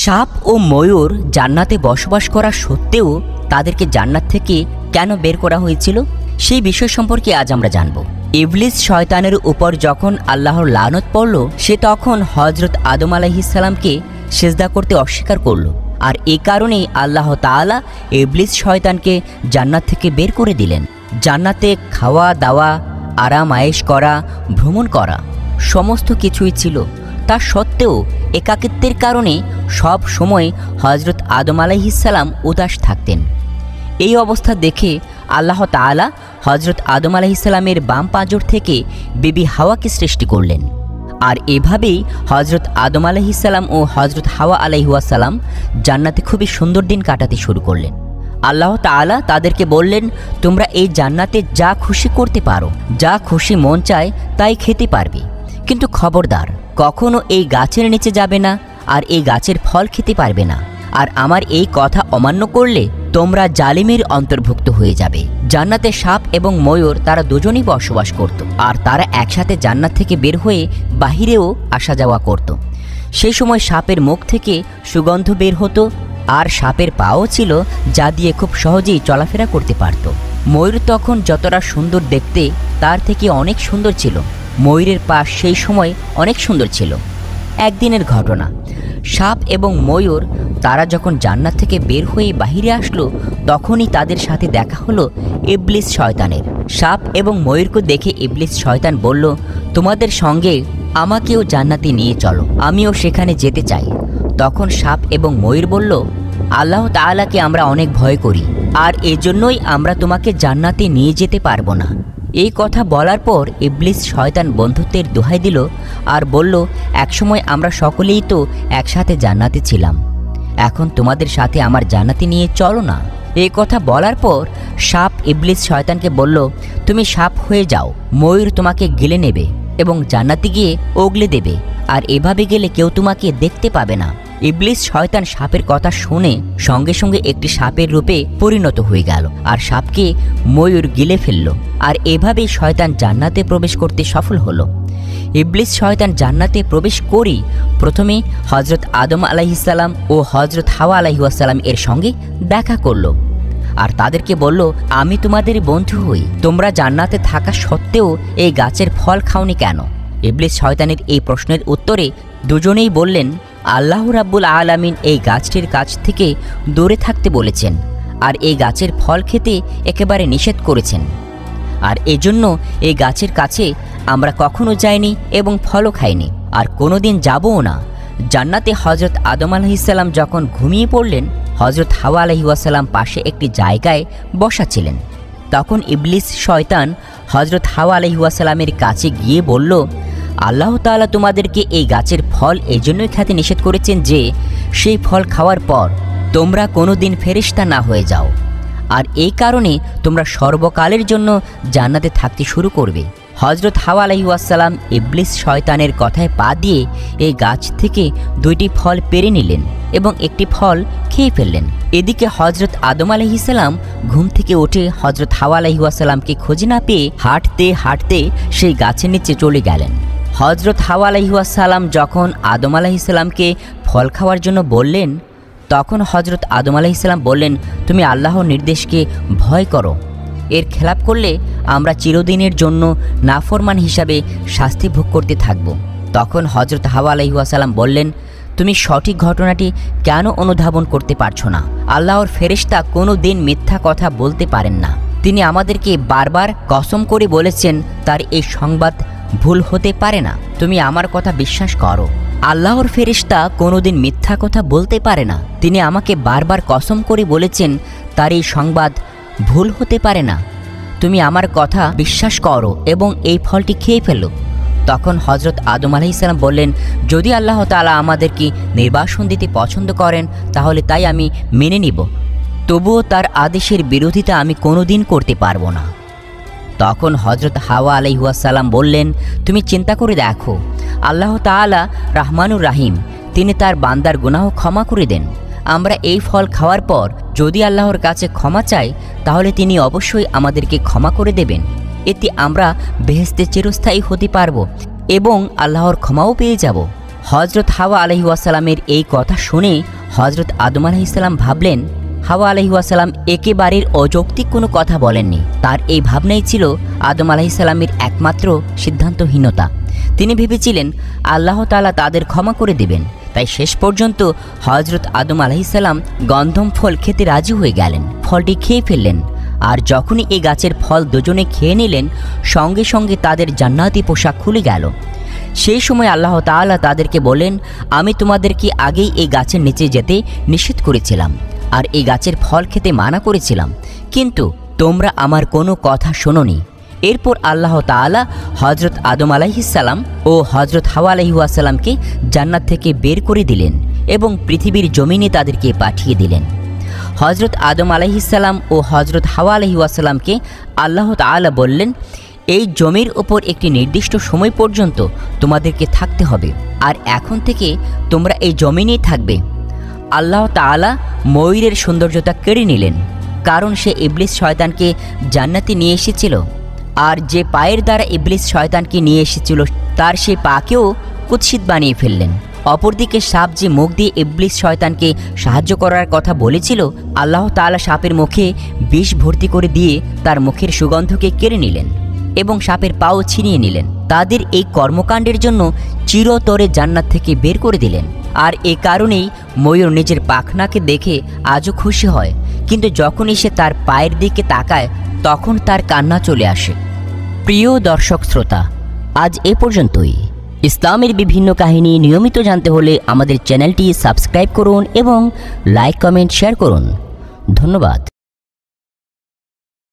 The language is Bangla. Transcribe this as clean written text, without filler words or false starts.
সাপ ও ময়ূর জান্নাতে বসবাস করা সত্ত্বেও তাদেরকে জান্নাত থেকে কেন বের করা হয়েছিল সেই বিষয় সম্পর্কে আজ আমরা জানব। ইবলিস শয়তানের উপর যখন আল্লাহর লানত পড়ল, সে তখন হযরত আদম আলাইহিস সালামকে সিজদা করতে অস্বীকার করল। আর এ কারণেই আল্লাহ তাআলা ইবলিস শয়তানকে জান্নাত থেকে বের করে দিলেন। জান্নাতে খাওয়া দাওয়া, আরাম আয়েশ করা, ভ্রমণ করা সমস্ত কিছুই ছিল। তা সত্ত্বেও একাকিত্বের কারণে সব সময় হযরত আদম আলাইহিস সালাম উদাস থাকতেন। এই অবস্থা দেখে আল্লাহ তাআলা হযরত আদম আলাইহিস সালামের বাম পাঁজর থেকে বিবি হাওয়াকে সৃষ্টি করলেন। আর এভাবেই হযরত আদম আলাইহিস সালাম ও হযরত হাওয়া আলাইহিস সালাম জান্নাতে খুবই সুন্দর দিন কাটাতে শুরু করলেন। আল্লাহ তাআলা তাদেরকে বললেন, তোমরা এই জান্নাতে যা খুশি করতে পারো, যা খুশি মন চায় তাই খেতে পারবে, কিন্তু খবরদার কখনো এই গাছের নিচে যাবে না আর এই গাছের ফল খেতে পারবে না। আর আমার এই কথা অমান্য করলে তোমরা জালিমের অন্তর্ভুক্ত হয়ে যাবে। জান্নাতে সাপ এবং ময়ূর তারা দুজনেই বসবাস করত, আর তারা একসাথে জান্নাত থেকে বের হয়ে বাহিরেও আসা যাওয়া করত। সেই সময় সাপের মুখ থেকে সুগন্ধ বের হতো, আর সাপের পাও ছিল যা দিয়ে খুব সহজেই চলাফেরা করতে পারত। ময়ূর তখন যতটা সুন্দর দেখতে তার থেকে অনেক সুন্দর ছিল। ময়ূরের পা সেই সময় অনেক সুন্দর ছিল। একদিনের ঘটনা, সাপ এবং ময়ূর তারা যখন জান্নাত থেকে বের হয়ে বাহিরে আসলো, তখনই তাদের সাথে দেখা হলো ইবলিস শয়তানের। সাপ এবং ময়ূরকে দেখে ইবলিস শয়তান বলল, তোমাদের সঙ্গে আমাকেও জান্নাতে নিয়ে চলো, আমিও সেখানে যেতে চাই। তখন সাপ এবং ময়ূর বলল, আল্লাহ তাআলাকে আমরা অনেক ভয় করি, আর এজন্যই আমরা তোমাকে জান্নাতে নিয়ে যেতে পারবো না। এই কথা বলার পর ইবলিস শয়তান বন্ধুত্বের দোহাই দিল আর বলল, একসময় আমরা সকলেই তো একসাথে জান্নাতে ছিলাম, এখন তোমাদের সাথে আমার জান্নাতে নিয়ে চলো না। এই কথা বলার পর সাপ ইবলিস শয়তানকে বলল, তুমি সাপ হয়ে যাও, ময়ূর তোমাকে গিলে নেবে এবং জান্নাতে গিয়ে ওগলে দেবে, আর এভাবে গেলে কেউ তোমাকে দেখতে পাবে না। ইবলিস শয়তান সাপের কথা শুনে সঙ্গে সঙ্গে একটি সাপের রূপে পরিণত হয়ে গেল আর সাপকে ময়ূর গিলে ফেলল। আর এভাবেই শয়তান জান্নাতে প্রবেশ করতে সফল হলো। ইবলিস শয়তান জান্নাতে প্রবেশ করেই প্রথমে হযরত আদম আলাইহিস সালাম ও হযরত হাওয়া আলাইহিস সালাম এর সঙ্গে দেখা করলো আর তাদেরকে বলল, আমি তোমাদের বন্ধু হই, তোমরা জান্নাতে থাকা সত্ত্বেও এই গাছের ফল খাওনি কেন? ইবলিস শয়তানের এই প্রশ্নের উত্তরে দুজনেই বললেন, আল্লাহ রাব্বুল আলামিন এই গাছটির কাছ থেকে দূরে থাকতে বলেছেন আর এই গাছের ফল খেতে একেবারে নিষেধ করেছেন, আর এজন্য এই গাছের কাছে আমরা কখনো যাইনি এবং ফলও খাইনি, আর কোনোদিন যাবও না। জান্নাতে হযরত আদম আলাইহিস সালাম যখন ঘুমিয়ে পড়লেন, হযরত হাওয়া আলাইহিস সালাম পাশে একটি জায়গায় বসা ছিলেন। তখন ইবলিস শয়তান হযরত হাওয়া আলাইহিস সালামের কাছে গিয়ে বলল, আল্লাহ তাআলা তোমাদেরকে এই গাছের ফল এজন্যই খেতে নিষেধ করেছেন যে সেই ফল খাওয়ার পর তোমরা কোনোদিন ফেরেশতা না হয়ে যাও, আর এই কারণে তোমরা সর্বকালের জন্য জান্নাতে থাকতে শুরু করবে। হযরত হাওয়া আলাইহিস সালাম ইবলিস শয়তানের কথায় পা দিয়ে এই গাছ থেকে দুইটি ফল পেড়ে নিলেন এবং একটি ফল খেয়ে ফেললেন। এদিকে হযরত আদম আলাইহিস সালাম ঘুম থেকে উঠে হযরত হাওয়া আলাইহিস সালামকে খুঁজে না পেয়ে হাঁটতে হাঁটতে সেই গাছের নিচে চলে গেলেন। হযরত হাওয়া আলাইহিস সালাম যখন আদম আলাইহিস সালামকে ফল খাওয়ার জন্য বললেন, তখন হযরত আদম আলাইহিস সালাম বললেন, তুমি আল্লাহর নির্দেশকে ভয় করো, এর খেলাপ করলে আমরা চিরদিনের জন্য নাফরমান হিসাবে শাস্তি ভোগ করতে থাকব। তখন হযরত হাওয়া আলাইহিস সালাম বললেন, তুমি সঠিক ঘটনাটি কেন অনুধাবন করতে পারছো না? আল্লাহর ফেরেশতা কোনো দিন মিথ্যা কথা বলতে পারেন না। তিনি আমাদেরকে বারবার কসম করে বলেছেন তার এই সংবাদ ভুল হতে পারে না। তুমি আমার কথা বিশ্বাস করো। আল্লাহর ফেরেশতা কোনোদিন মিথ্যা কথা বলতে পারে না। তিনি আমাকে বারবার কসম করে বলেছেন তার এই সংবাদ ভুল হতে পারে না। তুমি আমার কথা বিশ্বাস করো এবং এই ফলটি খেয়ে ফেলো। তখন হযরত আদম আলাইহিস সালাম বললেন, যদি আল্লাহ তাআলা আমাদেরকে নির্বাসন দিতে পছন্দ করেন তাহলে তাই আমি মেনে নিব, তবুও তার আদেশের বিরোধিতা আমি কোনোদিন করতে পারবো না। তখন হযরত হাওয়া আলাইহিস সালাম বললেন, তুমি চিন্তা করে দেখো, আল্লাহ তাআলা রহমানুর রাহিম, তিনি তার বান্দার গুনাহ ক্ষমা করে দেন। আমরা এই ফল খাওয়ার পর যদি আল্লাহর কাছে ক্ষমা চাই তাহলে তিনি অবশ্যই আমাদেরকে ক্ষমা করে দেবেন। এতে আমরা বেহেশতে চিরস্থায়ী হতে পারব এবং আল্লাহর ক্ষমাও পেয়ে যাব। হজরত হাওয়া আলাইহিসসালামের এই কথা শুনে হজরত আদম আলাইহিসসালাম ভাবলেন, হাওয়া আলাইহিসসালাম একেবারের অযৌক্তিক কোনো কথা বলেননি। তার এই ভাবনাই ছিল আদম আলাইহিসসালামের একমাত্র সিদ্ধান্তহীনতা। তিনি ভেবেছিলেন আল্লাহ তাআলা তাদের ক্ষমা করে দেবেন। তাই শেষ পর্যন্ত হজরত আদম আলাইহিসসালাম গন্ধম ফল খেতে রাজি হয়ে গেলেন। ফলটি খেয়ে ফেললেন। আর যখনই এই গাছের ফল দুজনে খেয়ে নিলেন, সঙ্গে সঙ্গে তাদের জান্নাতি পোশাক খুলে গেল। সেই সময় আল্লাহ তাআলা তাদেরকে বলেন, আমি তোমাদেরকে আগেই এই গাছের নিচে যেতে নিষেধ করেছিলাম আর এই গাছের ফল খেতে মানা করেছিলাম, কিন্তু তোমরা আমার কোনো কথা শোনোনি। এরপর আল্লাহ তাআলা হজরত আদম আলাইহিসসালাম ও হজরত হাওয়া আলাইহিসসালামকে জান্নাত থেকে বের করে দিলেন এবং পৃথিবীর জমিনে তাদেরকে পাঠিয়ে দিলেন। হজরত আদম আলাইহিসসালাম ও হজরত হাওয়া আলাইহিসসালামকে আল্লাহ তাআলা বললেন, এই জমির ওপর একটি নির্দিষ্ট সময় পর্যন্ত তোমাদেরকে থাকতে হবে, আর এখন থেকে তোমরা এই জমিনেই থাকবে। আল্লাহ তাআলা ময়ূরের সৌন্দর্যতা কেড়ে নিলেন, কারণ সে ইবলিস শয়তানকে জান্নাতে নিয়ে এসেছিল। আর যে পায়ের দ্বারা ইবলিস শয়তানকে নিয়ে এসেছিল তার সেই পাকেও কুৎসিত বানিয়ে ফেললেন। অপরদিকে সাপ যে মুখ দিয়ে ইবলিস শয়তানকে সাহায্য করার কথা বলেছিল, আল্লাহ তাআলা সাপের মুখে বিষ ভর্তি করে দিয়ে তার মুখের সুগন্ধকে কেড়ে নিলেন এবং সাপের পাও ছিনিয়ে নিলেন। তাদের এই কর্মকাণ্ডের জন্য চিরতরে জান্নাত থেকে বের করে দিলেন। আর এ কারণেই ময়ূর নিজের পাখনাকে দেখে আজও খুশি হয়, কিন্তু যখনই সে তার পায়ের দিকে তাকায় তখন তার কান্না চলে আসে। প্রিয় দর্শক শ্রোতা, আজ এ পর্যন্তই। ইসলামের বিভিন্ন কাহিনী নিয়মিত জানতে হলে আমাদের চ্যানেলটি সাবস্ক্রাইব করুন এবং লাইক, কমেন্ট, শেয়ার করুন। ধন্যবাদ।